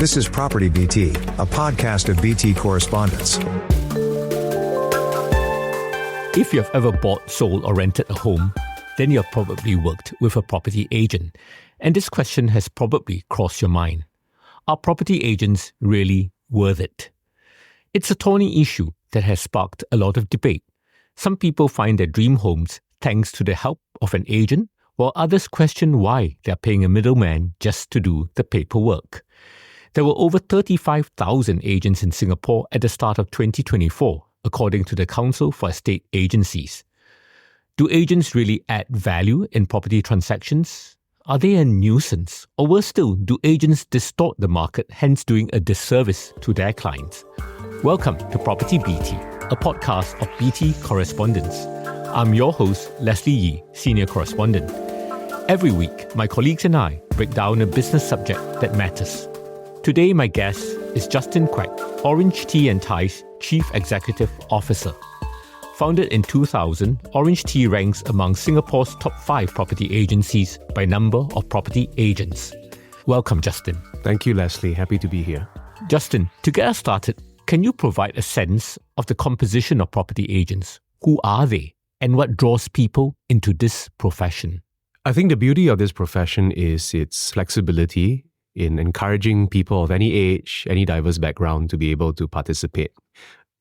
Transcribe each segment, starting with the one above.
This is PropertyBT, a podcast of BT correspondents. If you've ever bought, sold, or rented a home, then you've probably worked with a property agent. And this question has probably crossed your mind. Are property agents really worth it? It's a thorny issue that has sparked a lot of debate. Some people find their dream homes thanks to the help of an agent, while others question why they're paying a middleman just to do the paperwork. There were over 35,000 agents in Singapore at the start of 2024, according to the Council for Estate Agencies. Do agents really add value in property transactions? Are they a nuisance? Or worse still, do agents distort the market, hence doing a disservice to their clients? Welcome to PropertyBT, a podcast of BT correspondents. I'm your host, Leslie Yee, Senior Correspondent. Every week, my colleagues and I break down a business subject that matters. Today, my guest is Justin Quek, OrangeTee Tie's Chief Executive Officer. Founded in 2000, OrangeTee ranks among Singapore's top 5 property agencies by number of property agents. Welcome, Justin. Thank you, Leslie. Happy to be here. Justin, to get us started, can you provide a sense of the composition of property agents? Who are they, and what draws people into this profession? I think the beauty of this profession is its flexibility in encouraging people of any age, any diverse background to be able to participate.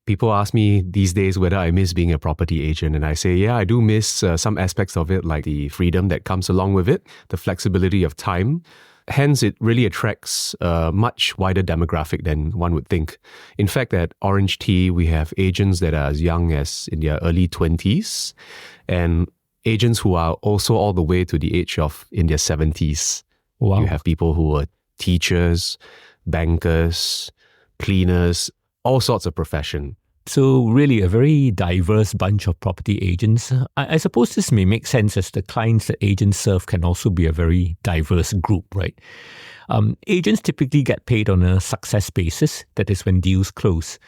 People ask me these days whether I miss being a property agent, and I say, yeah, I do miss some aspects of it, like the freedom that comes along with it, the flexibility of time. Hence, it really attracts a much wider demographic than one would think. In fact, at OrangeTee, we have agents that are as young as in their early 20s, and agents who are also all the way to the age of in their 70s. Wow. You have people who are teachers, bankers, cleaners, all sorts of profession. So really a very diverse bunch of property agents. I suppose this may make sense as the clients that agents serve can also be a very diverse group, right? Agents typically get paid on a success basis, that is when deals close.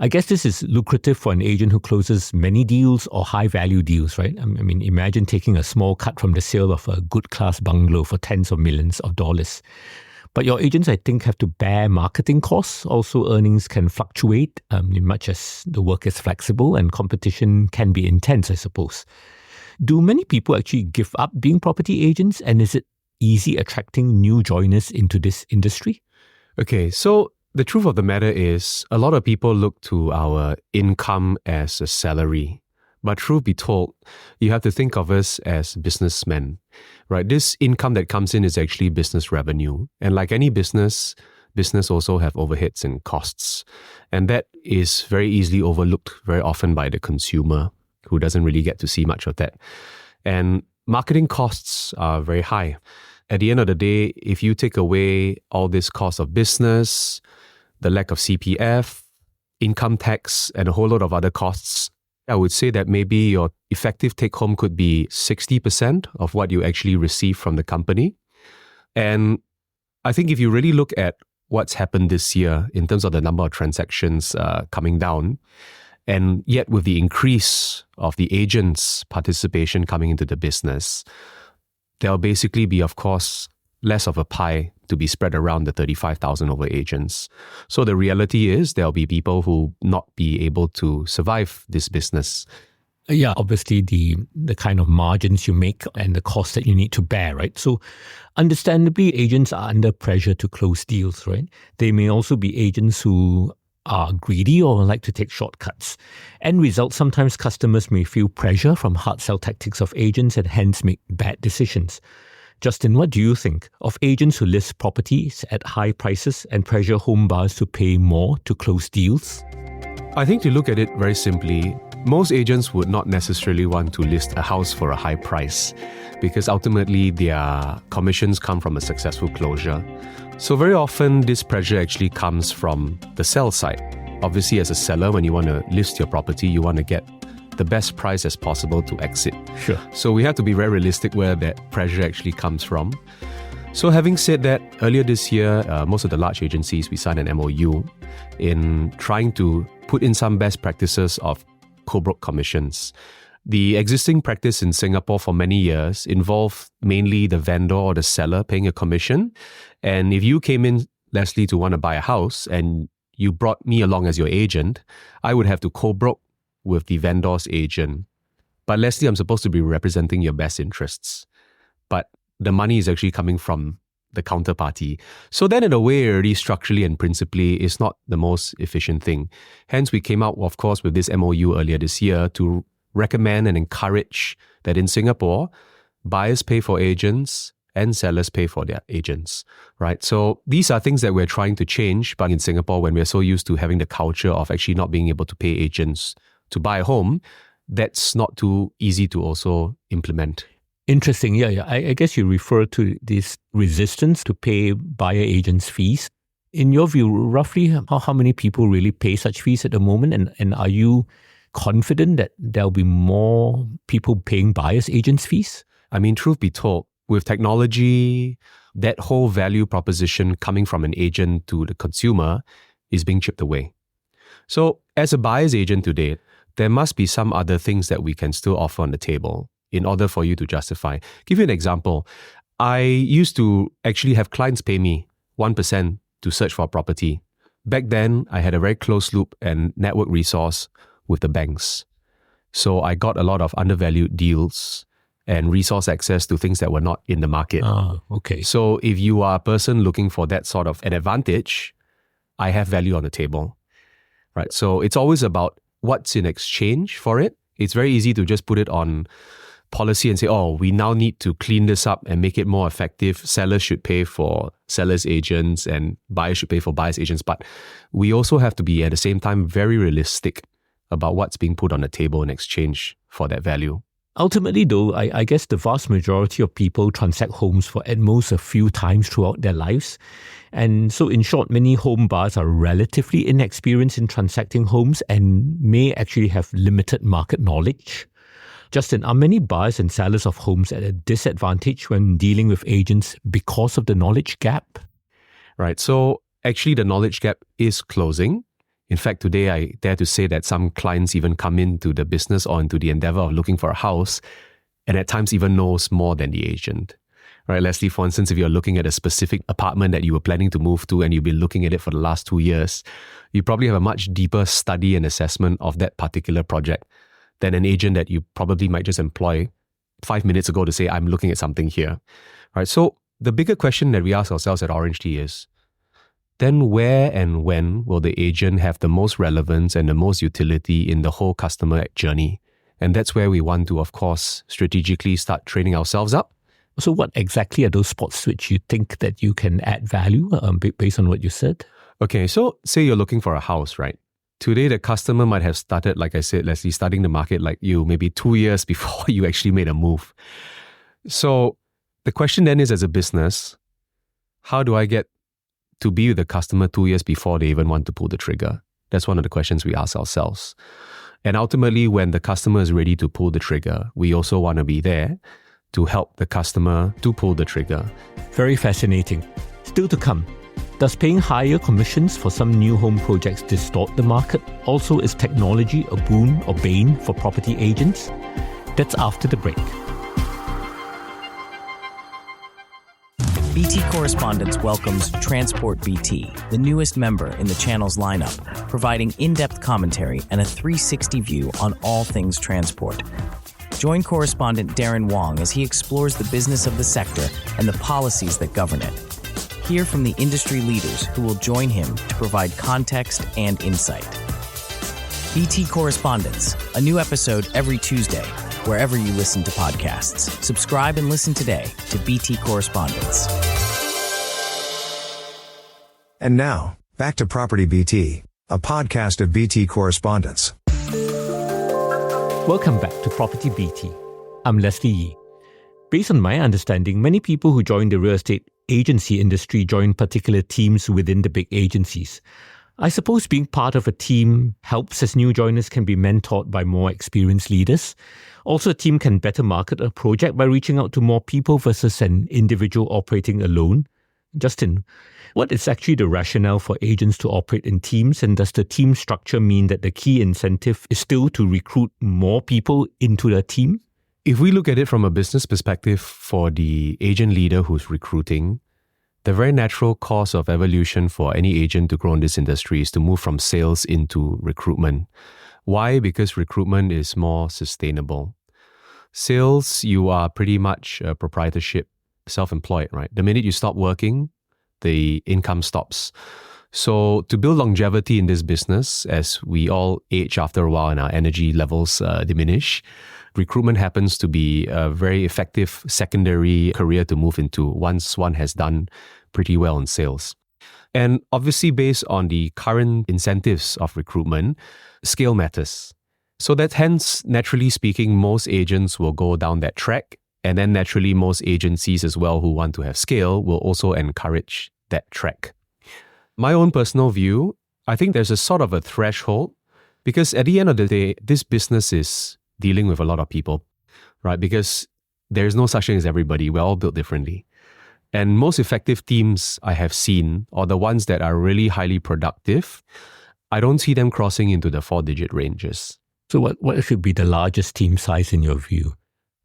I guess this is lucrative for an agent who closes many deals or high-value deals, right? I mean, imagine taking a small cut from the sale of a good-class bungalow for tens of millions of dollars. But your agents, I think, have to bear marketing costs. Also, earnings can fluctuate much as the work is flexible and competition can be intense, I suppose. Do many people actually give up being property agents? And is it easy attracting new joiners into this industry? Okay, so the truth of the matter is a lot of people look to our income as a salary. But truth be told, you have to think of us as businessmen, right? This income that comes in is actually business revenue. And like any business also have overheads and costs. And that is very easily overlooked very often by the consumer who doesn't really get to see much of that. And marketing costs are very high. At the end of the day, if you take away all this cost of business, the lack of CPF, income tax, and a whole lot of other costs, I would say that maybe your effective take-home could be 60% of what you actually receive from the company. And I think if you really look at what's happened this year in terms of the number of transactions coming down, and yet with the increase of the agents' participation coming into the business, there'll basically be, of course, less of a pie to be spread around the 35,000 over agents. So the reality is there'll be people who not be able to survive this business. Yeah, obviously the kind of margins you make and the cost that you need to bear, right? So understandably, agents are under pressure to close deals, right? They may also be agents who are greedy or like to take shortcuts. End result, sometimes customers may feel pressure from hard sell tactics of agents and hence make bad decisions. Justin, what do you think of agents who list properties at high prices and pressure home buyers to pay more to close deals? I think to look at it very simply, most agents would not necessarily want to list a house for a high price because ultimately their commissions come from a successful closure. So very often this pressure actually comes from the sell side. Obviously, as a seller, when you want to list your property, you want to get the best price as possible to exit. Sure. So we have to be very realistic where that pressure actually comes from. So having said that, earlier this year, most of the large agencies, we signed an MOU in trying to put in some best practices of co-broke commissions. The existing practice in Singapore for many years involved mainly the vendor or the seller paying a commission. And if you came in Leslie, to want to buy a house and you brought me along as your agent, I would have to co-broke with the vendor's agent. But Leslie, I'm supposed to be representing your best interests. But the money is actually coming from the counterparty. So then in a way, already structurally and principally, is not the most efficient thing. Hence, we came out, of course, with this MOU earlier this year to recommend and encourage that in Singapore, buyers pay for agents and sellers pay for their agents, right? So these are things that we're trying to change. But in Singapore, when we're so used to having the culture of actually not being able to pay agents to buy a home, that's not too easy to also implement. Interesting. Yeah. I guess you refer to this resistance to pay buyer agents' fees. In your view, roughly how many people really pay such fees at the moment? And are you confident that there'll be more people paying buyers agents' fees? I mean, truth be told, with technology, that whole value proposition coming from an agent to the consumer is being chipped away. So as a buyer's agent today, there must be some other things that we can still offer on the table in order for you to justify. Give you an example. I used to actually have clients pay me 1% to search for a property. Back then, I had a very close loop and network resource with the banks. So I got a lot of undervalued deals and resource access to things that were not in the market. Okay. So if you are a person looking for that sort of an advantage, I have value on the table, right? So it's always about what's in exchange for it. It's very easy to just put it on policy and say, oh, we now need to clean this up and make it more effective. Sellers should pay for sellers' agents and buyers should pay for buyers' agents. But we also have to be at the same time very realistic about what's being put on the table in exchange for that value. Ultimately, though, I guess the vast majority of people transact homes for at most a few times throughout their lives. And so, in short, many home buyers are relatively inexperienced in transacting homes and may actually have limited market knowledge. Justin, are many buyers and sellers of homes at a disadvantage when dealing with agents because of the knowledge gap? Right. So, actually, the knowledge gap is closing. In fact, today I dare to say that some clients even come into the business or into the endeavor of looking for a house and at times even knows more than the agent. Right, Leslie, for instance, if you're looking at a specific apartment that you were planning to move to and you've been looking at it for the last 2 years, you probably have a much deeper study and assessment of that particular project than an agent that you probably might just employ 5 minutes ago to say, I'm looking at something here. Right, so the bigger question that we ask ourselves at OrangeTee is, then where and when will the agent have the most relevance and the most utility in the whole customer journey? And that's where we want to, of course, strategically start training ourselves up. So what exactly are those spots which you think that you can add value based on what you said? Okay, so say you're looking for a house, right? Today, the customer might have started, like I said, Leslie, studying the market like you, maybe 2 years before you actually made a move. So the question then is, as a business, how do I get to be with the customer 2 years before they even want to pull the trigger? That's one of the questions we ask ourselves. And ultimately, when the customer is ready to pull the trigger, we also want to be there to help the customer to pull the trigger. Very fascinating. Still to come. Does paying higher commissions for some new home projects distort the market? Also, is technology a boon or bane for property agents? That's after the break. BT Correspondence welcomes TransportBT, the newest member in the channel's lineup, providing in-depth commentary and a 360 view on all things transport. Join correspondent Darren Wong as he explores the business of the sector and the policies that govern it. Hear from the industry leaders who will join him to provide context and insight. BT Correspondence, a new episode every Tuesday, wherever you listen to podcasts. Subscribe and listen today to BT Correspondence. And now, back to PropertyBT, a podcast of BT Correspondence. Welcome back to PropertyBT. I'm Leslie Yee. Based on my understanding, many people who join the real estate agency industry join particular teams within the big agencies. I suppose being part of a team helps as new joiners can be mentored by more experienced leaders. Also, a team can better market a project by reaching out to more people versus an individual operating alone. Justin, what is actually the rationale for agents to operate in teams, and does the team structure mean that the key incentive is still to recruit more people into the team? If we look at it from a business perspective for the agent leader who's recruiting, The very natural course of evolution for any agent to grow in this industry is to move from sales into recruitment. Why? Because recruitment is more sustainable. Sales, you are pretty much a proprietorship, self-employed, right? The minute you stop working, the income stops. So to build longevity in this business, as we all age after a while and our energy levels diminish, recruitment happens to be a very effective secondary career to move into once one has done pretty well in sales. And obviously, based on the current incentives of recruitment, scale matters. So that hence, naturally speaking, most agents will go down that track. And then naturally, most agencies as well who want to have scale will also encourage that track. My own personal view, I think there's a sort of a threshold because at the end of the day, this business is dealing with a lot of people, right? Because there's no such thing as everybody. We're all built differently. And most effective teams I have seen are the ones that are really highly productive. I don't see them crossing into the 4-digit ranges. So what should be the largest team size in your view?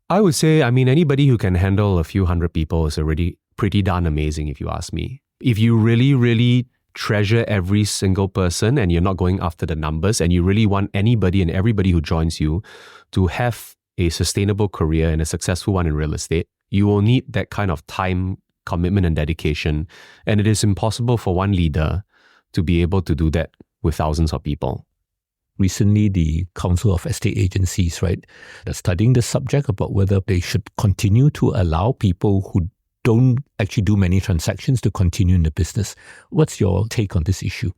I would say, anybody who can handle a few hundred people is already pretty darn amazing if you ask me. If you really, really treasure every single person and you're not going after the numbers and you really want anybody and everybody who joins you to have a sustainable career and a successful one in real estate, you will need that kind of time, commitment and dedication. And it is impossible for one leader to be able to do that with thousands of people. Recently, the Council of Estate Agencies, right, they're studying the subject about whether they should continue to allow people who don't actually do many transactions to continue in the business. What's your take on this issue?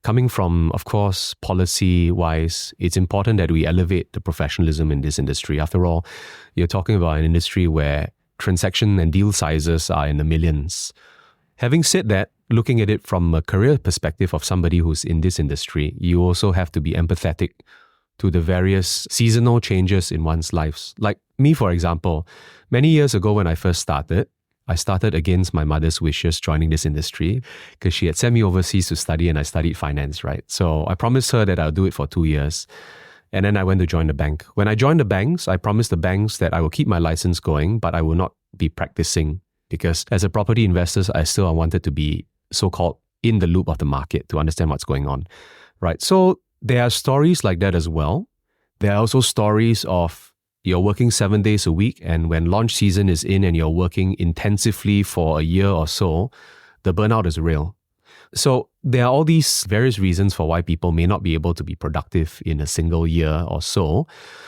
Coming from, of course, policy-wise, it's important that we elevate the professionalism in this industry. After all, you're talking about an industry where transaction and deal sizes are in the millions. Having said that, looking at it from a career perspective of somebody who's in this industry, you also have to be empathetic to the various seasonal changes in one's lives. Like me, for example, many years ago when I first started, I started against my mother's wishes joining this industry because she had sent me overseas to study and I studied finance, right? So I promised her that I'll do it for 2 years. And then I went to join the bank. When I joined the banks, I promised the banks that I will keep my license going, but I will not be practicing because as a property investor, I still wanted to be so-called in the loop of the market to understand what's going on, right? So there are stories like that as well. There are also stories of you're working 7 days a week and when launch season is in and you're working intensively for a year or so, the burnout is real. So there are all these various reasons for why people may not be able to be productive in a single year or so.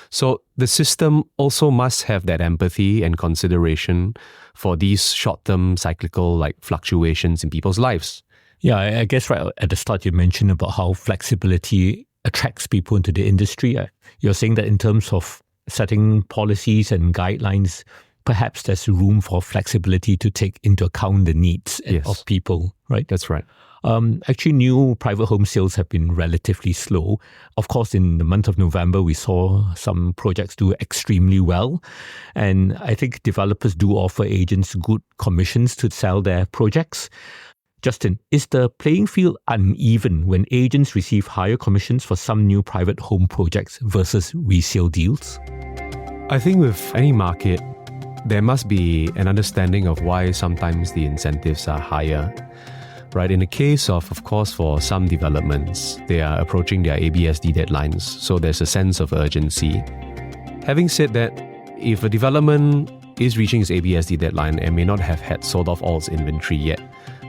So the system also must have that empathy and consideration for these short-term cyclical fluctuations in people's lives. Yeah, I guess right at the start you mentioned about how flexibility attracts people into the industry. You're saying that in terms of setting policies and guidelines, perhaps there's room for flexibility to take into account the needs of people, right? That's right. Actually, new private home sales have been relatively slow. Of course, in the month of November, we saw some projects do extremely well. And I think developers do offer agents good commissions to sell their projects. Justin, is the playing field uneven when agents receive higher commissions for some new private home projects versus resale deals? I think with any market, there must be an understanding of why sometimes the incentives are higher. Right, in the case of course, for some developments, they are approaching their ABSD deadlines, so there's a sense of urgency. Having said that, if a development is reaching its ABSD deadline and may not have had sold off all its inventory yet,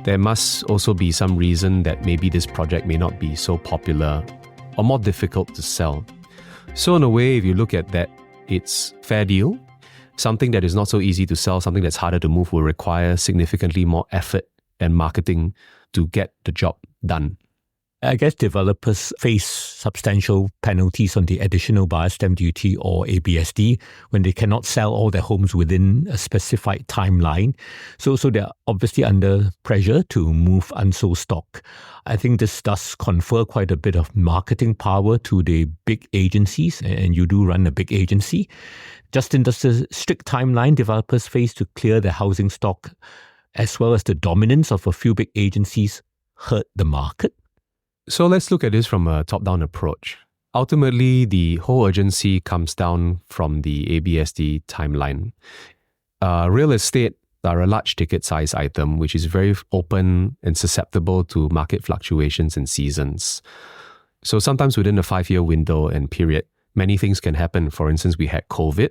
there must also be some reason that maybe this project may not be so popular or more difficult to sell. So in a way, if you look at that, it's fair deal. Something that is not so easy to sell, something that's harder to move will require significantly more effort and marketing to get the job done. I guess developers face substantial penalties on the additional buyer stamp duty or ABSD when they cannot sell all their homes within a specified timeline. So they're obviously under pressure to move unsold stock. I think this does confer quite a bit of marketing power to the big agencies, and you do run a big agency. Justin, does the strict timeline developers face to clear their housing stock, as well as the dominance of a few big agencies, hurt the market? So let's look at this from a top-down approach. Ultimately, the whole urgency comes down from the ABSD timeline. Real estate, are a large ticket size item, which is very open and susceptible to market fluctuations and seasons. So sometimes within a 5-year window and period, many things can happen. For instance, we had COVID.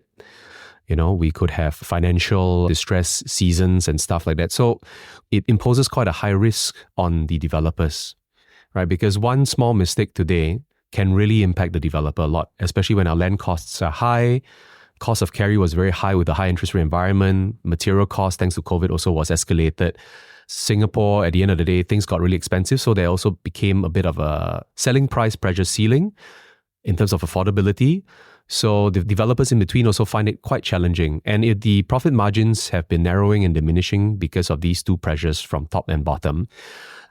We could have financial distress seasons and stuff like that. So it imposes quite a high risk on the developers, right? Because one small mistake today can really impact the developer a lot, especially when our land costs are high. Cost of carry was very high with the high interest rate environment. Material cost, thanks to COVID, also was escalated. Singapore, at the end of the day, things got really expensive. So there also became a bit of a selling price pressure ceiling in terms of affordability. So the developers in between also find it quite challenging. And if the profit margins have been narrowing and diminishing because of these two pressures from top and bottom,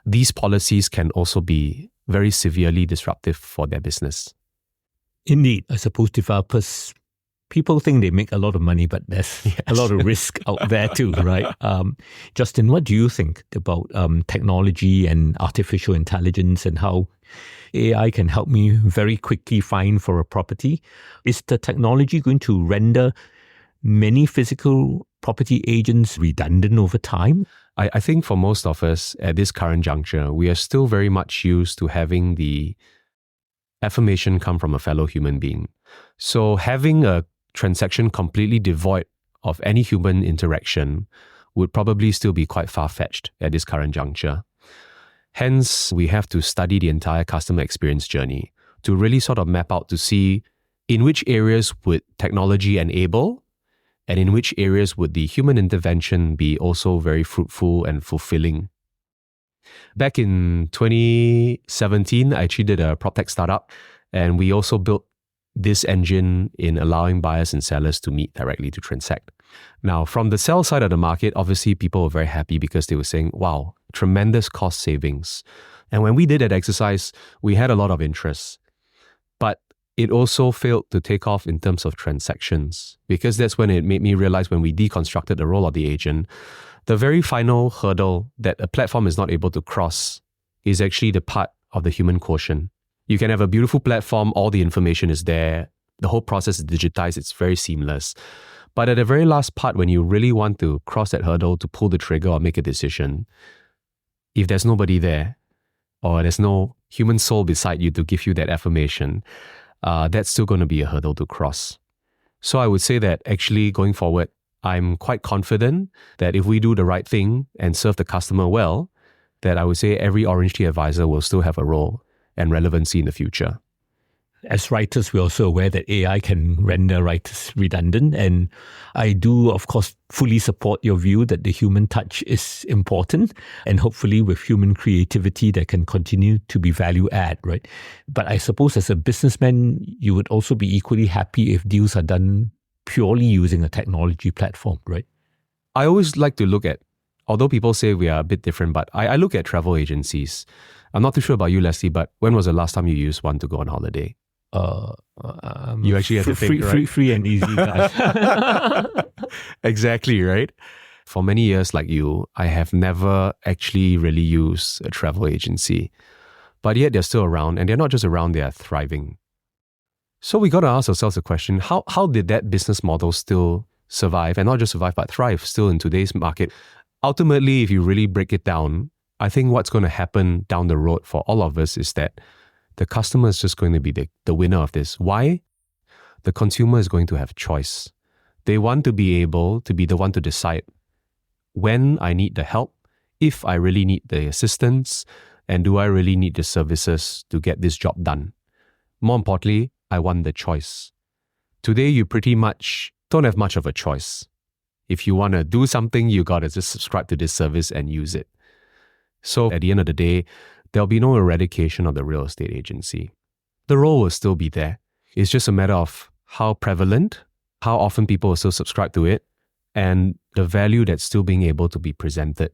these policies can also be very severely disruptive for their business. Indeed, I suppose developers, people think they make a lot of money, but there's a lot of risk out there too, right? Justin, what do you think about technology and artificial intelligence and how AI can help me very quickly find for a property? Is the technology going to render many physical property agents redundant over time? I think for most of us at this current juncture, we are still very much used to having the affirmation come from a fellow human being. So having a transaction completely devoid of any human interaction would probably still be quite far-fetched at this current juncture. Hence, we have to study the entire customer experience journey to really sort of map out to see in which areas would technology enable and in which areas would the human intervention be also very fruitful and fulfilling. Back in 2017, I actually did a PropTech startup, and we also built this engine in allowing buyers and sellers to meet directly to transact. Now, from the sell side of the market, obviously people were very happy because they were saying, wow, tremendous cost savings. And when we did that exercise, we had a lot of interest. But it also failed to take off in terms of transactions, because that's when it made me realize, when we deconstructed the role of the agent, the very final hurdle that a platform is not able to cross is actually the part of the human quotient. You can have a beautiful platform, all the information is there, the whole process is digitized, it's very seamless. But at the very last part, when you really want to cross that hurdle to pull the trigger or make a decision, if there's nobody there, or there's no human soul beside you to give you that affirmation, that's still going to be a hurdle to cross. So I would say that actually going forward, I'm quite confident that if we do the right thing and serve the customer well, that I would say every OrangeTee advisor will still have a role and relevancy in the future. As writers, we're also aware that AI can render writers redundant. And I do, of course, fully support your view that the human touch is important. And hopefully with human creativity, that can continue to be value add, right? But I suppose as a businessman, you would also be equally happy if deals are done purely using a technology platform, right? I always like to look at, although people say we are a bit different, but I look at travel agencies. I'm not too sure about you, Leslie, but when was the last time you used one to go on holiday? You actually have to think, right? Free and easy, guys. Exactly, right? For many years, like you, I have never actually really used a travel agency. But yet they're still around, and they're not just around, they are thriving. So we got to ask ourselves the question, how did that business model still survive, and not just survive, but thrive still in today's market? Ultimately, if you really break it down, I think what's going to happen down the road for all of us is that the customer is just going to be the winner of this. Why? The consumer is going to have choice. They want to be able to be the one to decide when I need the help, if I really need the assistance, and do I really need the services to get this job done. More importantly, I want the choice. Today, you pretty much don't have much of a choice. If you want to do something, you got to just subscribe to this service and use it. So at the end of the day, there'll be no eradication of the real estate agency. The role will still be there. It's just a matter of how prevalent, how often people will still subscribe to it, and the value that's still being able to be presented.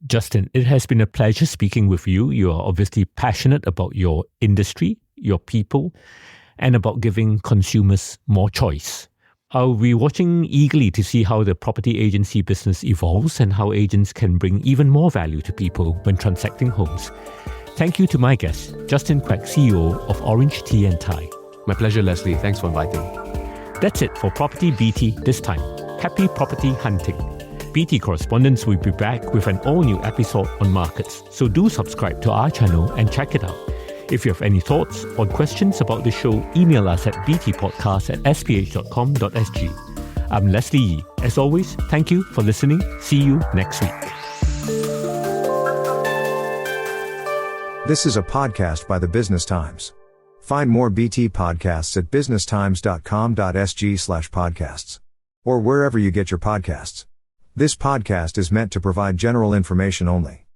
Justin, it has been a pleasure speaking with you. You are obviously passionate about your industry, your people, and about giving consumers more choice. I'll be watching eagerly to see how the property agency business evolves and how agents can bring even more value to people when transacting homes. Thank you to my guest, Justin Quek, CEO of OrangeTee Tie. My pleasure, Leslie. Thanks for inviting. That's it for PropertyBT this time. Happy property hunting. BT Correspondents will be back with an all-new episode on markets, so do subscribe to our channel and check it out. If you have any thoughts or questions about the show, email us at btpodcasts@sph.com.sg. I'm Leslie Yee. As always, thank you for listening. See you next week. This is a podcast by the Business Times. Find more BT podcasts at businesstimes.com.sg/podcasts. Or wherever you get your podcasts. This podcast is meant to provide general information only.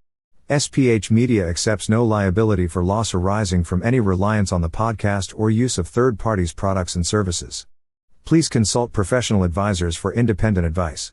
SPH Media accepts no liability for loss arising from any reliance on the podcast or use of third parties' products and services. Please consult professional advisors for independent advice.